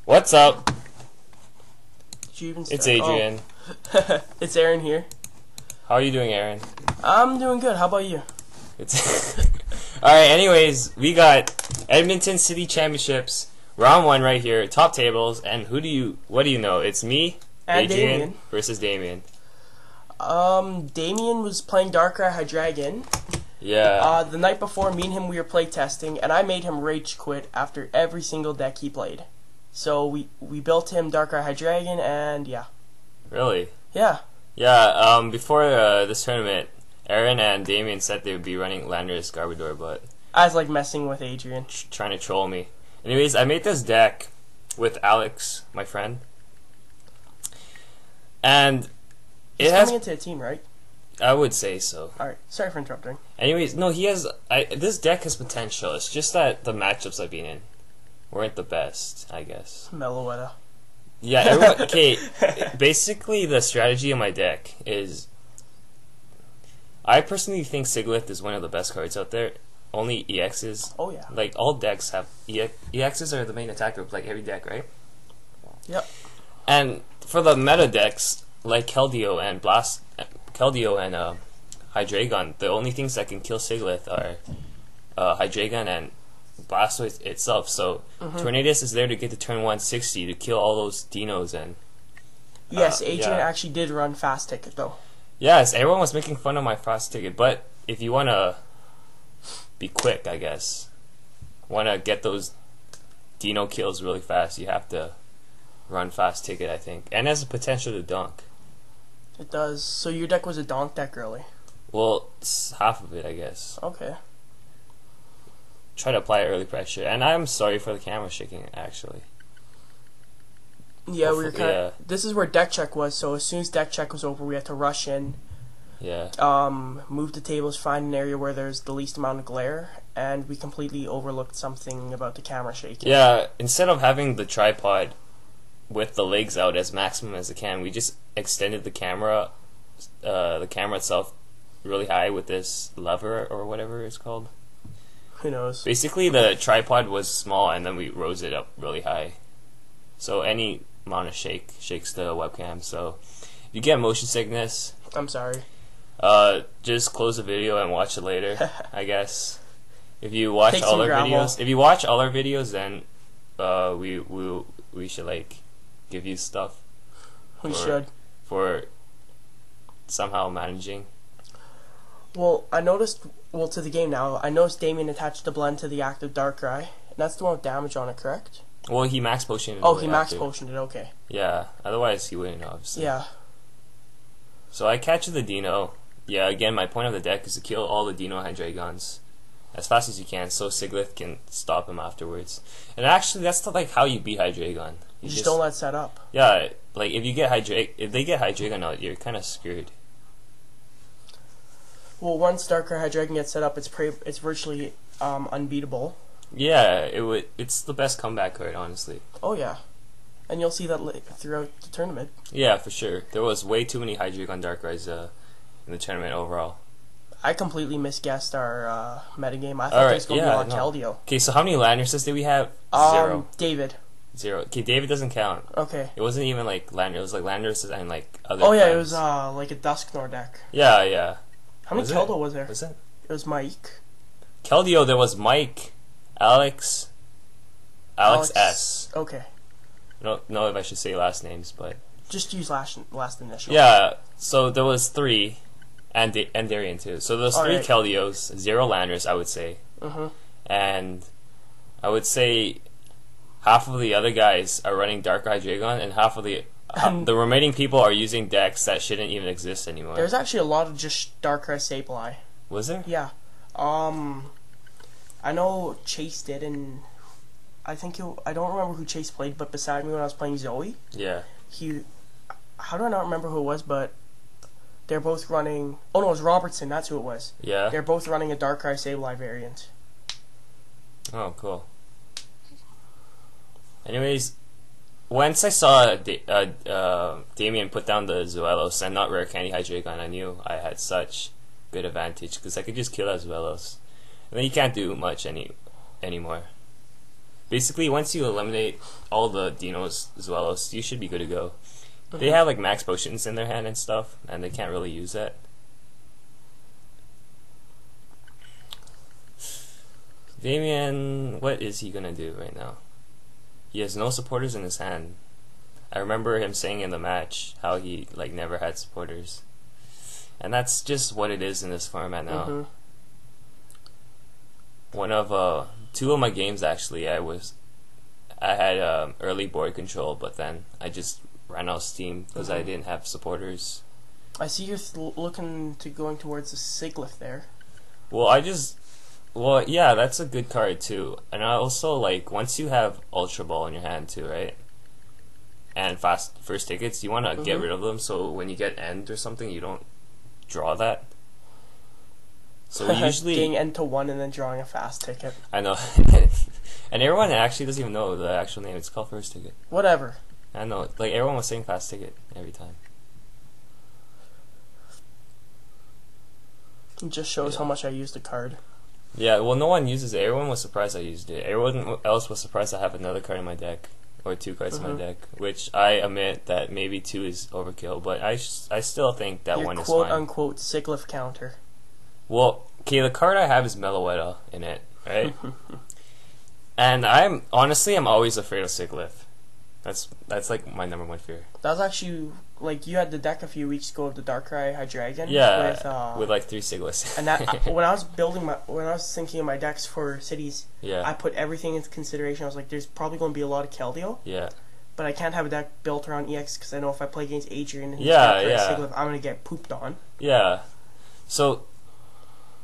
What's up? Did you even start? It's Adrian. Oh. It's Aaron here. How are you doing, Aaron? I'm doing good. How about you? It's Alright, anyways, we got Edmonton City Championships, round 1 right here, top tables, and what do you know? It's me, And Adrian, Damion. versus Damion. Damion was playing Darkrai Hydreigon. Yeah. The night before, me and him, we were play testing, and I made him rage quit after every single deck he played. So we built him Darkrai Hydreigon, and yeah. Really? Yeah. Yeah, before this tournament, Aaron and Damion said they would be running Landorus Garbodor, but I was like messing with Adrian. trying to troll me. Anyways, I made this deck with Alex, my friend. And He's it has... coming into a team, right? I would say so. Alright, sorry for interrupting. Anyways, no, he has... this deck has potential. It's just that the matchups I've been in weren't the best, I guess. Meloetta. Yeah, everyone... Okay, basically the strategy of my deck is... I personally think Sigilyph is one of the best cards out there. Only EXs. Oh, yeah. Like, all decks have... EXs are the main attacker of, like, every deck, right? Yep. And for the meta decks, like Keldeo and Hydreigon, the only things that can kill Sigilyph are Hydreigon and Blastoise itself. So Tornadus is there to get to turn 160 to kill all those dinos. And Yes, Adrian yeah. actually did run fast ticket, though. Yes, everyone was making fun of my fast ticket, but if you want to be quick, I guess, want to get those dino kills really fast, you have to run fast ticket, I think. And has the potential to dunk. It does. So your deck was a donk deck, really? Well, it's half of it, I guess. Okay. Try to apply early pressure. And I'm sorry for the camera shaking, actually. Yeah, we were kind of... Yeah. This is where deck check was, so as soon as deck check was over, we had to rush in, Yeah. move the tables, find an area where there's the least amount of glare, and we completely overlooked something about the camera shaking. Yeah, instead of having the tripod with the legs out as maximum as it can, we just extended the camera itself really high with this lever or whatever it's called. Who knows? Basically, the tripod was small and then we rose it up really high. So any amount of shakes the webcam. So if you get motion sickness, I'm sorry. just close the video and watch it later, I guess. If you watch Take all some our gravel. videos, then we should like give you stuff. We should. For somehow managing. Well, I noticed... Well, to the game now, I noticed Damion attached the blend to the active Darkrai. And that's the one with damage on it, correct? Well, he max potioned it. Oh, away he max after. potioned it, okay. Yeah, otherwise he wouldn't, obviously. Yeah. So I catch the Dino. Yeah, again, my point of the deck is to kill all the Dino Hydreigons as fast as you can, so Sigilyph can stop him afterwards. And actually, that's like how you beat Hydreigon. You just don't let it set up. Yeah, like if they get Hydreigon out, you're kind of screwed. Well, once Darkrai Hydreigon gets set up, it's virtually unbeatable. Yeah, it's the best comeback card, honestly. Oh, yeah. And you'll see that throughout the tournament. Yeah, for sure. There was way too many Hydreigon Darkrai's in the tournament overall. I completely misguessed our metagame. I thought it was going to be on Keldeo. Okay, so how many Landorses did we have? 0. David. 0. Okay, David doesn't count. Okay. It wasn't even like Landorus. It was like Landorus and like other Oh, yeah, friends. it was like a Dusknoir deck. Yeah, yeah. How many Keldeo was there? Was it? It was Mike. Keldeo, there was Mike, Alex S. Okay. I don't know if I should say last names, but... Just use last initial. Yeah, so there was 3, and Darian too. So there's 3 right. Keldeos, 0 Landers, I would say. And I would say half of the other guys are running Darkrai Hydreigon, and half of the remaining people are using decks that shouldn't even exist anymore. There's actually a lot of just Darkrai Sableye. Was there? Yeah. I know Chase did, and I don't remember who Chase played, but beside me when I was playing Zoe, Yeah. How do I not remember who it was, but they're both running... Oh, no, it was Robertson, that's who it was. Yeah? They're both running a Darkrai Sableye variant. Oh, cool. Anyways, once I saw Damion put down the Zuelos and not Rare Candy Hydreigon, I knew I had such good advantage because I could just kill that Zuelos. And then you can't do much anymore. basically once you eliminate all the dinos as well, you should be good to go. They have like max potions in their hand and stuff, and they can't really use that. Damion, what is he gonna do right now? He has no supporters in his hand. I remember him saying in the match how he like never had supporters, and that's just what it is in this format now. One of two of my games actually, I had early board control, but then I just ran out of steam because I didn't have supporters. I see you're looking to going towards the Sigilyph there. Well, yeah, that's a good card too. And I also like once you have Ultra Ball in your hand too, right? And fast first tickets, you want to get rid of them so when you get end or something, you don't draw that. So we usually getting end to 1 and then drawing a fast ticket. I know, and everyone actually doesn't even know the actual name. It's called first ticket. Whatever. I know, like everyone was saying fast ticket every time. It just shows how much I used the card. Yeah, well, no one uses it. Everyone was surprised I used it. Everyone else was surprised I have another card in my deck, or 2 cards in my deck, which I admit that maybe 2 is overkill, but I still think that Your 1 is fine. quote-unquote Sigilyph counter. Well, okay, the card I have is Meloetta in it, right? And I'm always afraid of Sigilyph. That's like my #1 fear. That was actually like you had the deck a few weeks ago of the Darkrai Hydreigon. Yeah, with like 3 Sigilyphs. And that when I was thinking of my decks for cities, yeah, I put everything into consideration. I was like, there's probably going to be a lot of Keldeo. Yeah. But I can't have a deck built around EX because I know if I play against Adrian and Sigilyph, I'm gonna get pooped on. Yeah. So,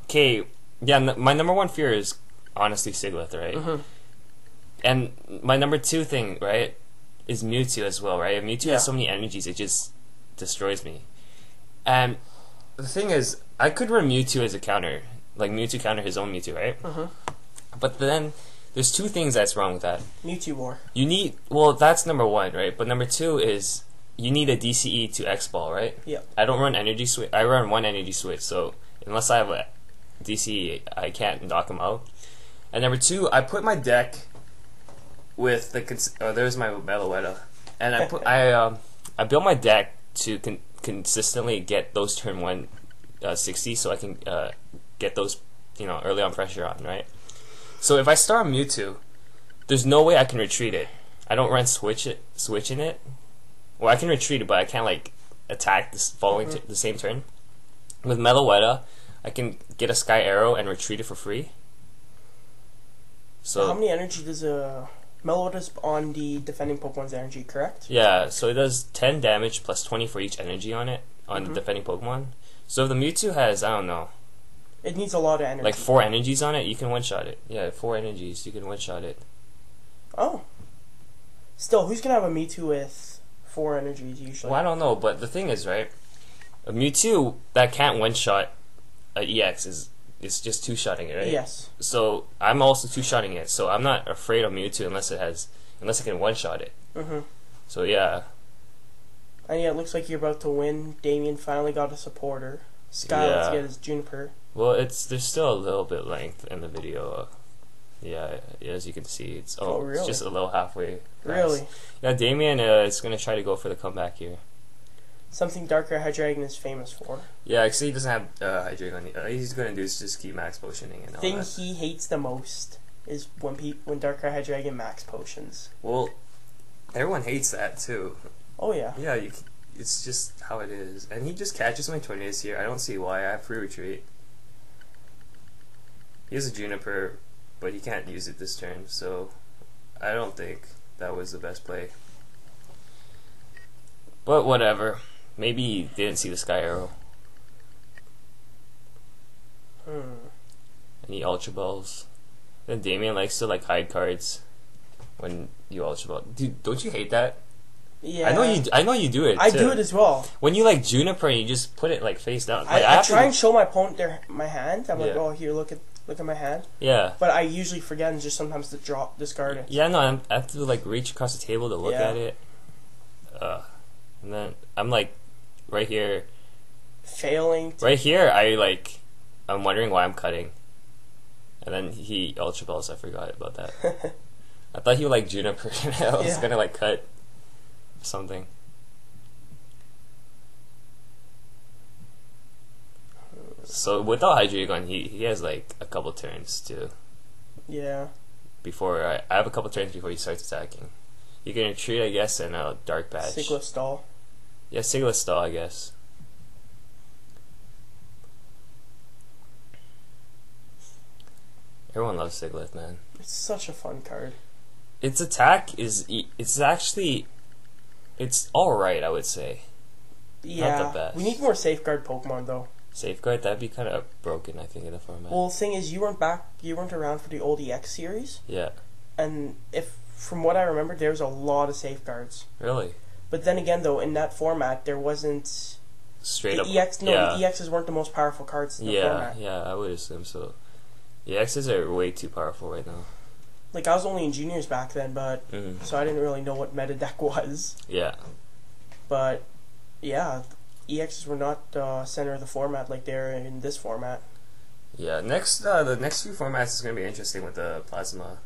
okay, yeah, my #1 fear is honestly Sigilyph, right? And my #2 thing, right, is Mewtwo as well, right? If Mewtwo has so many energies, it just destroys me. And the thing is, I could run Mewtwo as a counter, like Mewtwo counter his own Mewtwo, right? But then there's 2 things that's wrong with that. Mewtwo War. You need, well, that's #1, right? But #2 is you need a DCE to X Ball, right? Yeah. I don't run energy switch. I run 1 energy switch, so unless I have a DCE, I can't knock him out. And #2, I put my deck with the there's my Meloetta, and I built my deck to consistently get those turn 1 60, so I can get those early on pressure on, right? So if I start Mewtwo, there's no way I can retreat it. I don't run switch in it. Well, I can retreat it, but I can't like attack this following the same turn. With Meloetta, I can get a Sky Arrow and retreat it for free. So how many energy does a Meloetta's on the defending Pokemon's energy, correct? Yeah, so it does 10 damage plus 20 for each energy on it, on the defending Pokemon. So if the Mewtwo has, I don't know, it needs a lot of energy. like 4 energies on it, you can one-shot it. Yeah, 4 energies, you can one-shot it. Oh. Still, who's going to have a Mewtwo with 4 energies usually? Well, I don't know, but the thing is, right, a Mewtwo that can't one-shot an EX is just 2-shotting it, right? Yes. So I'm also 2-shotting it, so I'm not afraid of Mewtwo unless it can one-shot it. So yeah. And yeah, it looks like you're about to win. Damion finally got a supporter. Sky lets get his Juniper. Well, there's still a little bit length in the video. Yeah, as you can see, it's really? It's just a little halfway. Really? Yeah, Damion is gonna try to go for the comeback here. Something Darkrai Hydreigon is famous for. Yeah, actually he doesn't have Hydreigon. All he's gonna do is just keep max potioning and all thing that. he hates the most is when Darkrai Hydreigon max potions. Well, everyone hates that too. Oh yeah. Yeah, it's just how it is. And he just catches my Tornadus here. I don't see why. I have free retreat. He has a Juniper, but he can't use it this turn, so I don't think that was the best play. But whatever. Maybe he didn't see the Sky Arrow. Any Ultra Balls. Then Damion likes to like hide cards when you Ultra Ball. Dude, don't you hate that? Yeah. I know you do it. I do it as well. When you like Juniper, you just put it like face down. Like, I try and show my opponent my hand. I'm like, oh, here, look at my hand. Yeah. But I usually forget and just sometimes discard it. Yeah, no, I have to like reach across the table to look at it. And then I'm like, right here. Failing. Right here, I'm wondering why I'm cutting. And then he Ultra Balls, I forgot about that. I thought he would like Juniper. I was Yeah. gonna like cut something. So without Hydreigon, he has like a couple turns too. Yeah. Before I have a couple turns before he starts attacking. You can retreat, I guess, and a Dark Patch. Sigilyph stall. Yeah, Sigilyph stall, I guess. Everyone loves Sigilyph, man. It's such a fun card. Its attack is actually all right, I would say. Yeah. Not the best. We need more safeguard Pokemon though. Safeguard, that'd be kind of broken, I think, in the format. Well, the thing is, you weren't around for the old EX series, Yeah. and from what I remember, there was a lot of safeguards. Really? But then again, though, in that format, there wasn't Straight the up. EX. No, yeah. the EXs weren't the most powerful cards in the format. Yeah, I would assume so. The X's are way too powerful right now. Like, I was only in juniors back then, but so I didn't really know what meta deck was. Yeah. But yeah, EXs were not center of the format like they're in this format. Yeah. Next, the next few formats is gonna be interesting with the Plasma.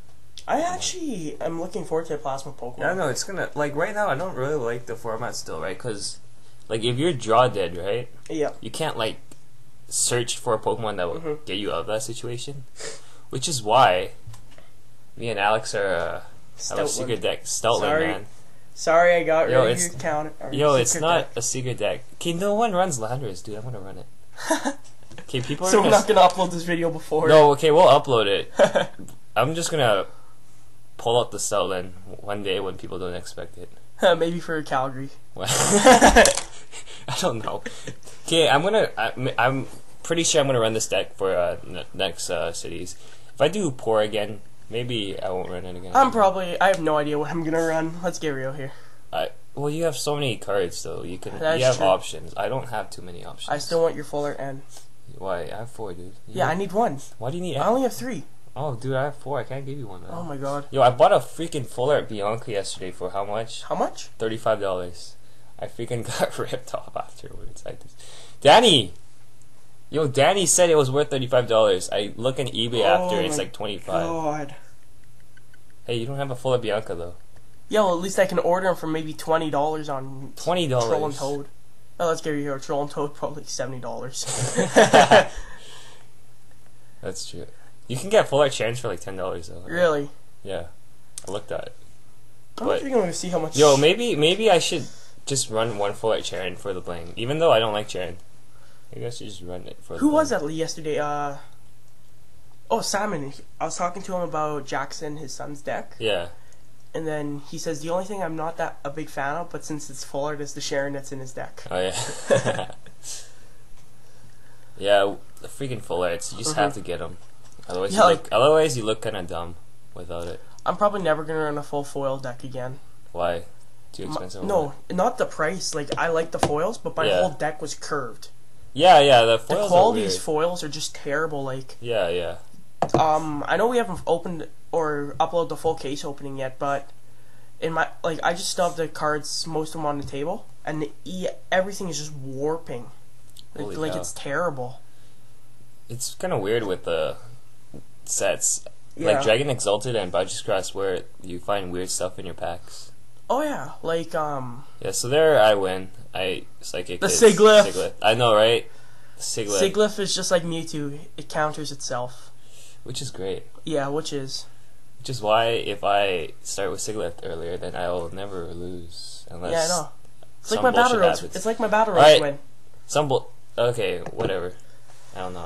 I actually am looking forward to Plasma Pokemon. Yeah, no, it's gonna like right now. I don't really like the format still, right? Because like if you're draw dead, right? Yeah. You can't like search for a Pokemon that will get you out of that situation, which is why me and Alex are have a secret deck. Stoutland, Sorry. man. Sorry, I got rid of it's- your counter. Yo, it's not a secret deck. Okay, no one runs Landorus, dude. I'm gonna run it. Okay, people are So we're gonna not gonna upload this video before. No, okay, we'll upload it. I'm just gonna pull out the Stoutland one day when people don't expect it. Maybe for Calgary. I don't know. Okay, I'm pretty sure I'm gonna run this deck for next cities. If I do poor again, maybe I won't run it again. I have no idea what I'm gonna run. Let's get real here. Well, you have so many cards, though. You That's have true. options. I don't have too many options. I still want your fuller N. Why? I have 4, dude. Yeah, I need one. Why do you need? I only have 3. Oh, dude, I have 4. I can't give you one. Man. Oh my god. Yo, I bought a freaking full art Bianca yesterday for how much? How much? $35. I freaking got ripped off afterwards. Danny! Yo, Danny said it was worth $35. I look on eBay after, it's like $25. God. Hey, you don't have a full art Bianca, though. Yeah, well, at least I can order them for maybe $20 on $20. Troll and Toad. Oh, let's get real here. Troll and Toad probably $70. That's true. You can get full art Chance for like $10, though. Really? Yeah. I looked at it. I'm But- actually going to see how much. Yo, maybe I should just run one full art Charon for the bling. Even though I don't like Charon. Maybe I should just run it for the Who bling. was that yesterday? Oh, Simon. I was talking to him about Jackson, his son's deck. Yeah. And then he says, the only thing I'm not that a big fan of, but since it's full art, is the Sharon that's in his deck. Oh, yeah. Yeah, the freaking full arts. You just have to get them. Otherwise, Yeah, otherwise you look kind of dumb without it. I'm probably never going to run a full foil deck again. Why? Too expensive? or No, what? not the price. Like, I like the foils, but my Yeah. whole deck was curved. Yeah, the foils The are quality of weird. these foils are just terrible. Like, Yeah. I know we haven't opened or uploaded the full case opening yet, but I just stuffed the cards, most of them on the table, and everything is just warping. Holy cow. It's terrible. It's kind of weird with the sets. Yeah. Like Dragon Exalted and Budget's Cross, where you find weird stuff in your packs. Oh yeah, like Yeah, so there I win. Psychic. The is Sigilyph. I know, right? Sigilyph. Sigilyph is just like Mewtwo. It counters itself. Which is great. Yeah, which is why if I start with Sigilyph earlier, then I will never lose. Unless yeah, I know. It's like some my battle bullshit roads. happens. It's like my battle roads Right. win. Okay, whatever. I don't know.